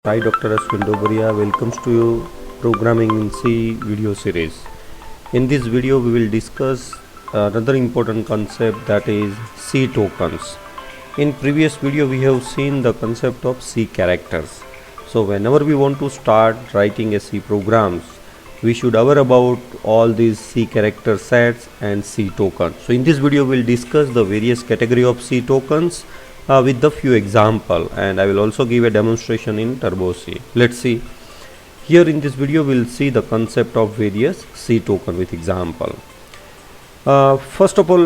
Hi, Dr.Ashwin Dobariya welcomes to you Programming in C video series. In this video we will discuss another important concept, that is C tokens. In previous video we have seen the concept of C characters. So whenever we want to start writing a C programs, we should aware about all these C character sets and C tokens. So in this video we will discuss the various category of C tokens with the few example, and I will also give a demonstration in Turbo C. Let's see. Here in this video we will see the concept of various C token with example. First of all,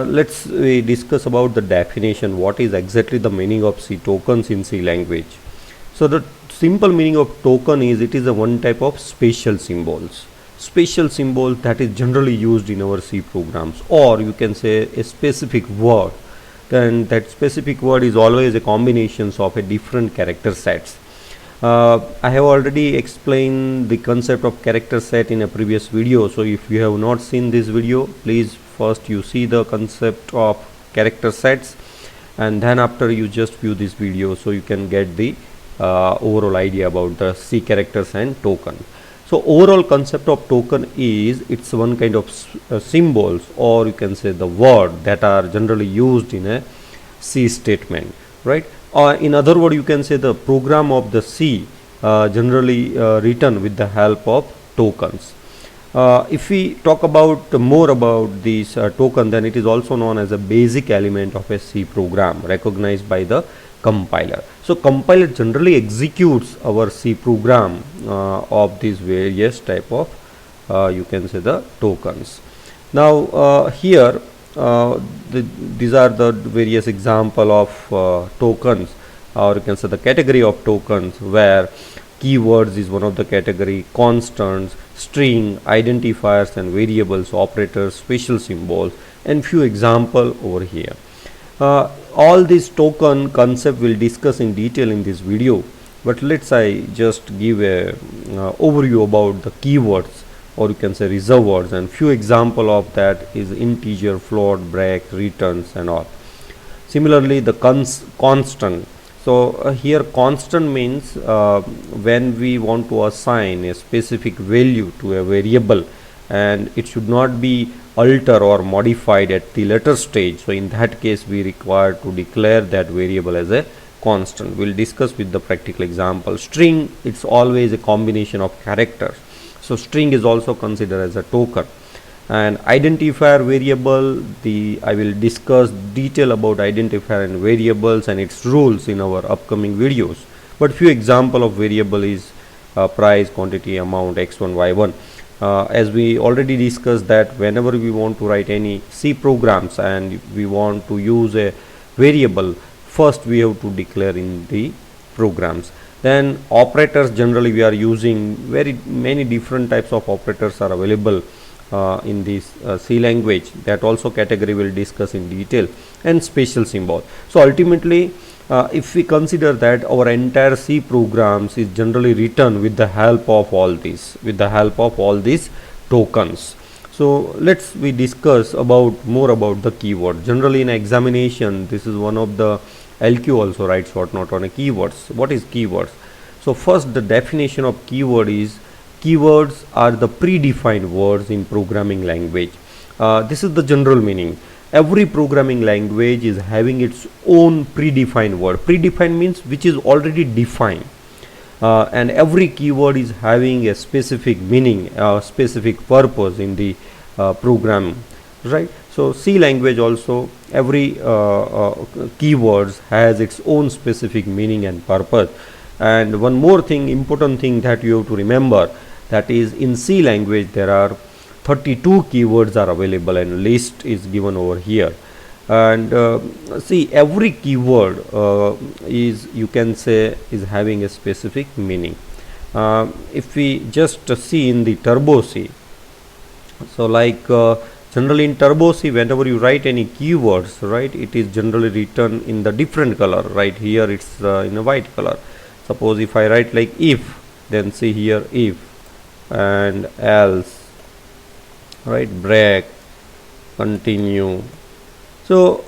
let's discuss about the definition. What is exactly the meaning of C tokens in C language? So the simple meaning of token is it is a one type of special symbols. Special symbol that is generally used in our C programs, or you can say a specific word. Then that specific word is always a combination of a different character sets. I have already explained the concept of character set in a previous video, so if you have not seen this video, please first you see the concept of character sets, and then after you just view this video so you can get the overall idea about the C characters and token. So overall concept of token is it's one kind of symbols, or you can say the word that are generally used in a C statement, right? Or in other word you can say the program of the C generally written with the help of tokens. If we talk about more about this token, then it is also known as a basic element of a C program recognized by the compiler. So compiler generally executes our C program of these various type of you can say the tokens. Now here these are the various example of tokens, or you can say the category of tokens, where keywords is one of the category, constants, string, identifiers and variables, operators, special symbols, and few example over here. All these token concept will discuss in detail in this video, but let's I just give a overview about the keywords, or you can say reserved words, and few example of that is integer, float, break, returns and all. Similarly the constant. So here constant means when we want to assign a specific value to a variable, and it should not be altered or modified at the later stage. So in that case we require to declare that variable as a constant. We'll discuss with the practical example. String, it's always a combination of characters, so string is also considered as a token. And identifier variable, I will discuss detail about identifier and variables and its rules in our upcoming videos, but few example of variable is price, quantity, amount, x1, y1. As we already discussed that whenever we want to write any C programs and we want to use a variable, first we have to declare in the programs. Then operators, generally we are using very many different types of operators are available in this C language. That also category will discuss in detail. And special symbol. So ultimately if we consider that our entire C programs is generally written with the help of all these, tokens. So let's we discuss about more about the keyword. Generally in examination, this is one of the LQ also writes short note on a keywords. What is keywords? So first the definition of keyword is keywords are the predefined words in programming language. This is the general meaning. Every programming language is having its own predefined word. Predefined means which is already defined, and every keyword is having a specific meaning, a specific purpose in the program, right? So C language also, every keywords has its own specific meaning and purpose. And one more thing, important thing that you have to remember, that is in C language there are 32 keywords are available, and list is given over here. And see, every keyword is, you can say, is having a specific meaning. If we just see in the Turbo C, so like generally in Turbo C, whenever you write any keywords, right, it is generally written in the different color. Right here it's in a white color. Suppose if I write like if, then see here if and else, right, break, continue. So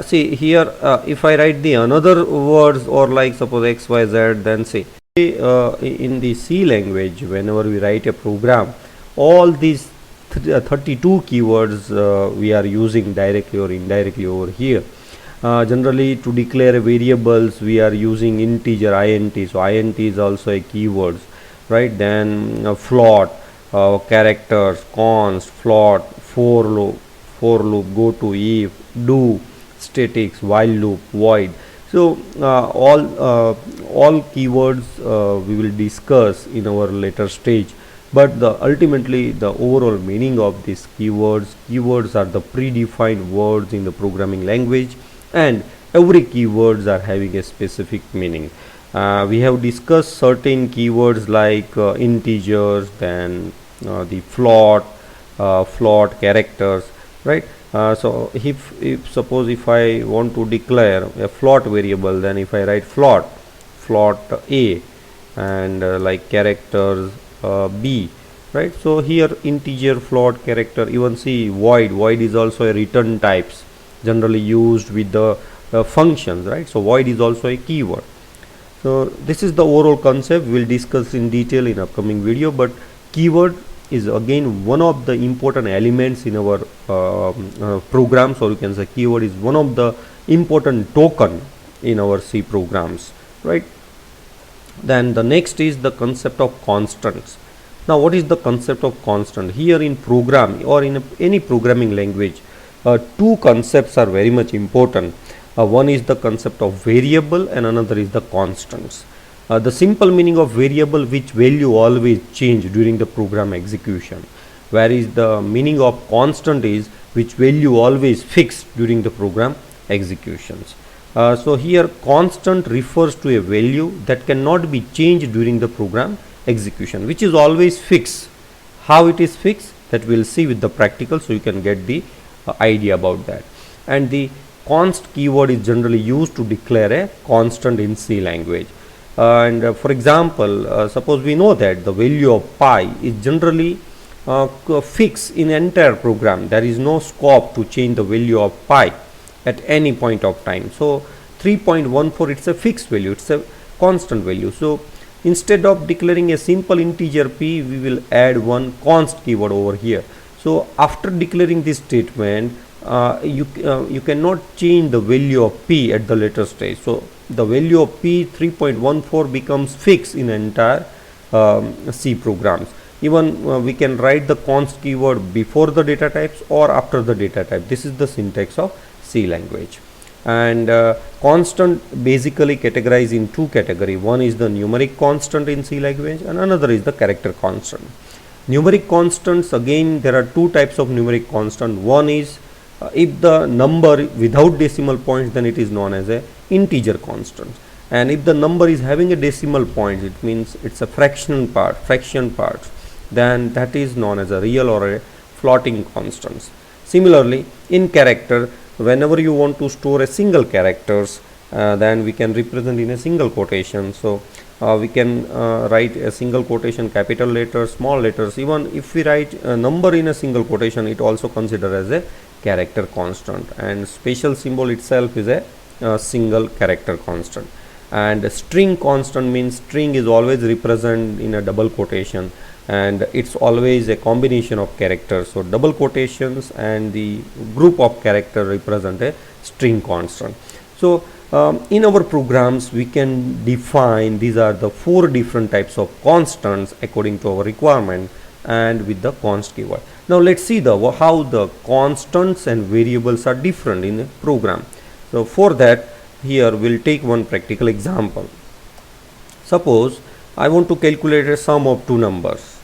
see here, if I write the another words or like suppose x y z, then say in the C language, whenever we write a program, all these 32 keywords we are using directly or indirectly over here. Generally, to declare variables, we are using integer int, so int is also a keyword, right? Then float, characters, const, float, for loop, go to, if, do, statics, while loop, void. So all keywords we will discuss in our later stage, but ultimately the overall meaning of these keywords are the predefined words in the programming language, and every keywords are having a specific meaning. We have discussed certain keywords like integers, then the float, characters, right? So if suppose if I want to declare a float variable, then if I write float a, and like characters b, right? So here integer, float, character, even see void is also a return types generally used with the functions, right? So void is also a keyword. So this is the overall concept. We'll discuss in detail in upcoming video, but keyword is again one of the important elements in our programs, or you can say keyword is one of the important token in our C programs, right? Then the next is the concept of constants. Now what is the concept of constant? Here in program or in any programming language, two concepts are very much important. One is the concept of variable and another is the constants. The simple meaning of variable, which value always change during the program execution, whereas the meaning of constant is which value always fixed during the program executions. So here constant refers to a value that cannot be changed during the program execution, which is always fixed. How it is fixed, that we'll see with the practical, so you can get the idea about that. And the const keyword is generally used to declare a constant in C language. For example, suppose we know that the value of pi is generally fixed in entire program. There is no scope to change the value of pi at any point of time. So 3.14, it's a fixed value, it's a constant value. So instead of declaring a simple integer p, we will add one const keyword over here. So after declaring this statement, you cannot change the value of p at the later stage. So the value of p 3.14 becomes fixed in entire C programs. Even we can write the const keyword before the data types or after the data type. This is the syntax of C language. And constant basically categorized in two categories. One is the numeric constant in C language and another is the character constant. Numeric constants, again there are two types of numeric constant. One is if the number without decimal points, then it is known as a integer constant, and if the number is having a decimal point, it means it's a fraction part, then that is known as a real or a floating constants. Similarly, in character, whenever you want to store a single characters, then we can represent in a single quotation. So we can write a single quotation, capital letters, small letters. Even if we write a number in a single quotation, it also considered as a character constant, and special symbol itself is a single character constant. And string constant means string is always represented in a double quotation, and it's always a combination of characters. So double quotations and the group of character represent a string constant. So in our programs we can define these are the four different types of constants according to our requirement and with the const keyword. Now let's see how the constants and variables are different in a program. So for that, here we'll take one practical example. Suppose I want to calculate a sum of two numbers,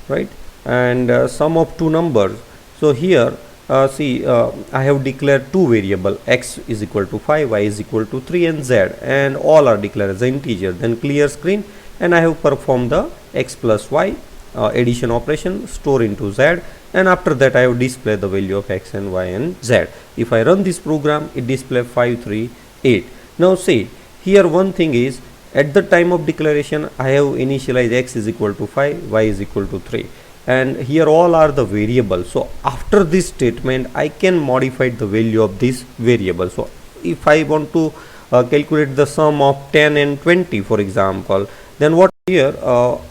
right? And sum of two numbers. So here I have declared two variable, x is equal to 5, y is equal to 3 and z, and all are declared as an integer. Then clear screen, and I have performed the x plus y addition operation, store into z, and after that I have displayed the value of x and y and z. If I run this program, it displays 5, 3, 8. Now see, here one thing is, at the time of declaration I have initialized x is equal to 5, y is equal to 3. and here all are the variables. So after this statement I can modify the value of this variable. So if I want to calculate the sum of 10 and 20 for example, then what here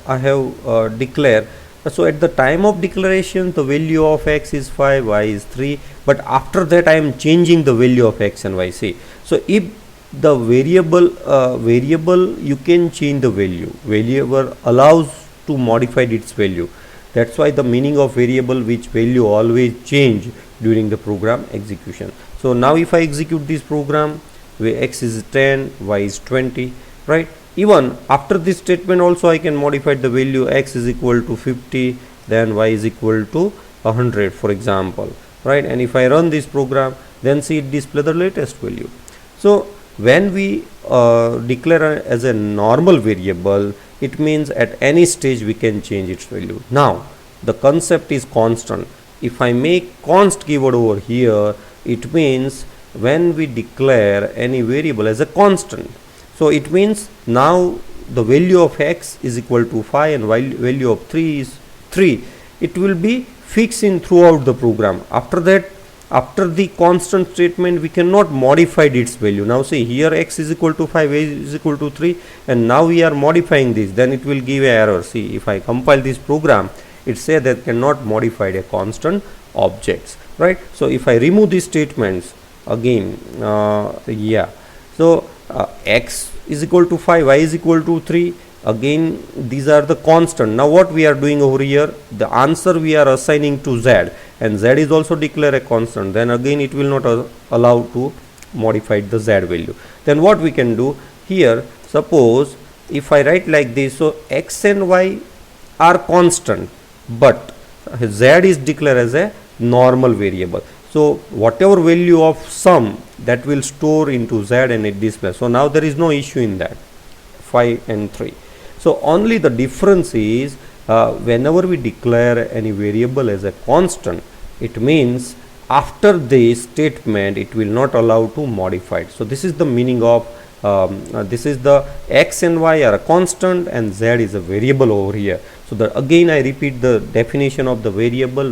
I have declared. So at the time of declaration the value of x is 5, y is 3, but after that I am changing the value of x and y. See, so if the variable you can change the variable allows to modify its value. That's why the meaning of variable, which value always change during the program execution. So now if I execute this program where x is 10, y is 20, right? Even after this statement also I can modify the value. X is equal to 50, then y is equal to 100 for example, right? And if I run this program, then see it display the latest value. So when we declare as a normal variable, it means at any stage we can change its value. Now the concept is constant. If I make const keyword over here, it means when we declare any variable as a constant, so it means now the value of x is equal to 5 and value of 3 is 3. It will be fixed in throughout the program. After that, after the constant statement, we cannot modify its value. Now see here x is equal to 5, y is equal to 3, and now we are modifying this, then it will give an error. See, if I compile this program, it says that cannot modify a constant objects, right? So if I remove these statements again, so x is equal to 5, y is equal to 3, again these are the constant. Now what we are doing over here, the answer we are assigning to z, and z is also declare a constant, then again it will not allow to modify the z value. Then what we can do here, suppose if I write like this, so x and y are constant, but z is declared as a normal variable. So whatever value of sum, that will store into z and it displays. So now there is no issue in that, 5 and 3. So only the difference is whenever we declare any variable as a constant, it means after this statement it will not allow to modify it. So this is the meaning of this is the x and y are a constant and z is a variable over here. So again I repeat the definition of the variable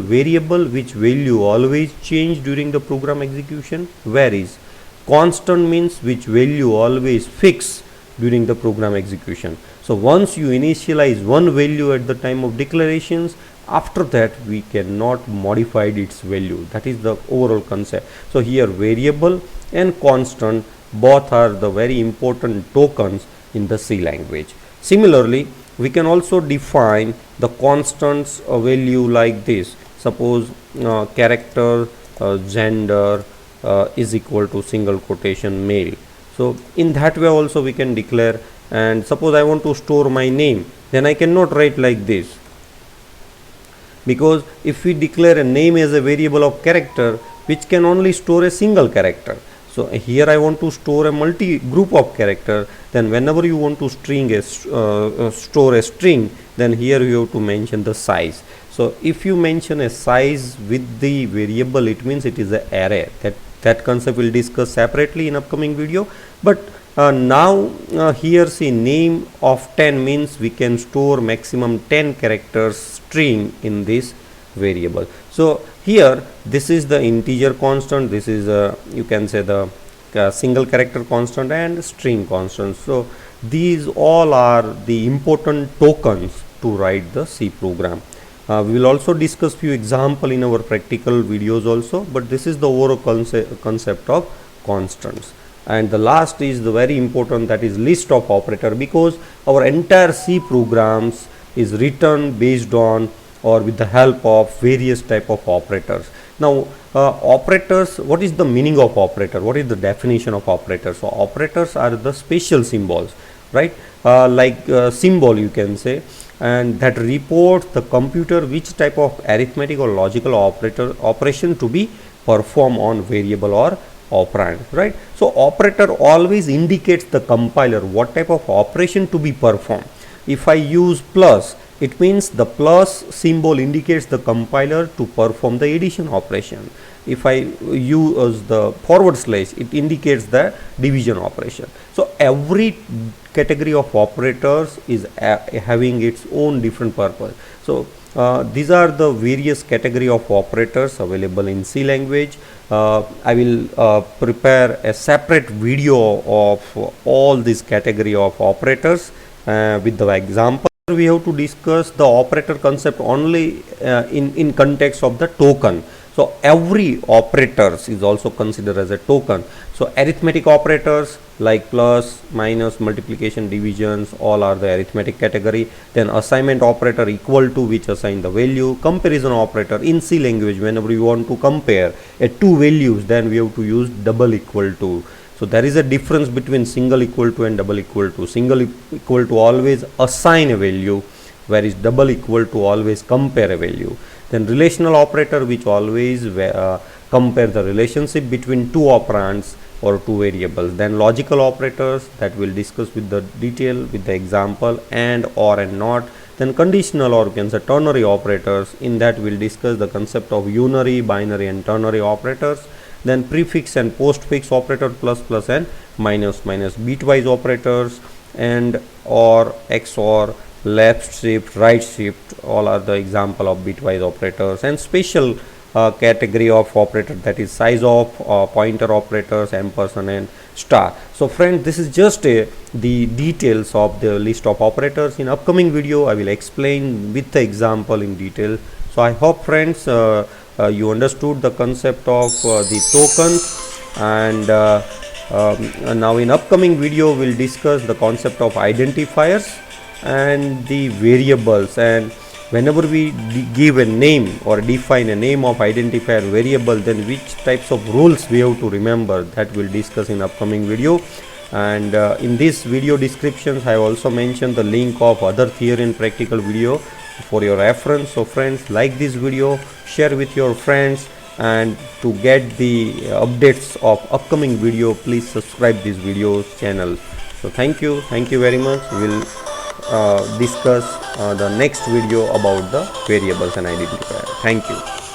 which value always change during the program execution. Varies. Constant means which value always fix during the program execution. So once you initialize one value at the time of declarations, after that we cannot modify its value. That is the overall concept. So here variable and constant both are the very important tokens in the C language. Similarly, we can also define the constants value like this. Suppose character gender is equal to single quotation male. So in that way also we can declare. And suppose I want to store my name, then I cannot write like this, because if we declare a name as a variable of character which can only store a single character. So here I want to store a multi group of character, then whenever you want to store a string, then here you have to mention the size. So if you mention a size with the variable, it means it is an array. That concept we'll discuss separately in upcoming video. But now here see name of 10 means we can store maximum 10 characters string in this variable. So here this is the integer constant, this is you can say the single character constant and string constant. So these all are the important tokens to write the C program. We will also discuss few example in our practical videos also, but this is the overall concept of constants. And the last is the very important, that is list of operator, because our entire C programs is written based on or with the help of various type of operators. Now operators, what is the meaning of operator? What is the definition of operators? So operators are the special symbols, right? Like symbol you can say, and that reports the computer which type of arithmetic or logical operation to be performed on variable or operand, right? So operator always indicates the compiler what type of operation to be performed. If I use plus, it means the plus symbol indicates the compiler to perform the addition operation. If I use the forward slash, it indicates the division operation. So every category of operators is having its own different purpose. So these are the various category of operators available in C language. I will prepare a separate video of all these category of operators with the example. We have to discuss the operator concept only in context of the token. So every operators is also considered as a token. So arithmetic operators like plus, minus, multiplication, divisions, all are the arithmetic category. Then assignment operator equal to, which assign the value. Comparison operator in C language, whenever you want to compare two values, then we have to use double equal to. So there is a difference between single equal to and double equal to. Single equal to always assign a value, whereas double equal to always compare a value. Then relational operator, which always compare the relationship between two operands or two variables. Then logical operators, that we'll discuss with the detail with the example, and, or, and not. Then conditional, or you can say ternary operators. In that we'll discuss the concept of unary, binary and ternary operators. Then prefix and postfix operator, plus, plus and minus, minus. Bitwise operators, and, or, XOR, left shift, right shift, all are the example of bitwise operators. And special category of operator, that is size of pointer operators, ampersand and star. So friends, this is just the details of the list of operators. In upcoming video I will explain with the example in detail. So I hope friends you understood the concept of the tokens, and now in upcoming video we'll discuss the concept of identifiers and the variables. And whenever we give a name or define a name of identifier variable, then which types of rules we have to remember, that we'll discuss in upcoming video. And in this video descriptions I also mentioned the link of other theory and practical video for your reference. So friends, like this video, share with your friends, and to get the updates of upcoming video, please subscribe this video's channel. So thank you very much. We'll discuss the next video about the variables and identifier. Thank you.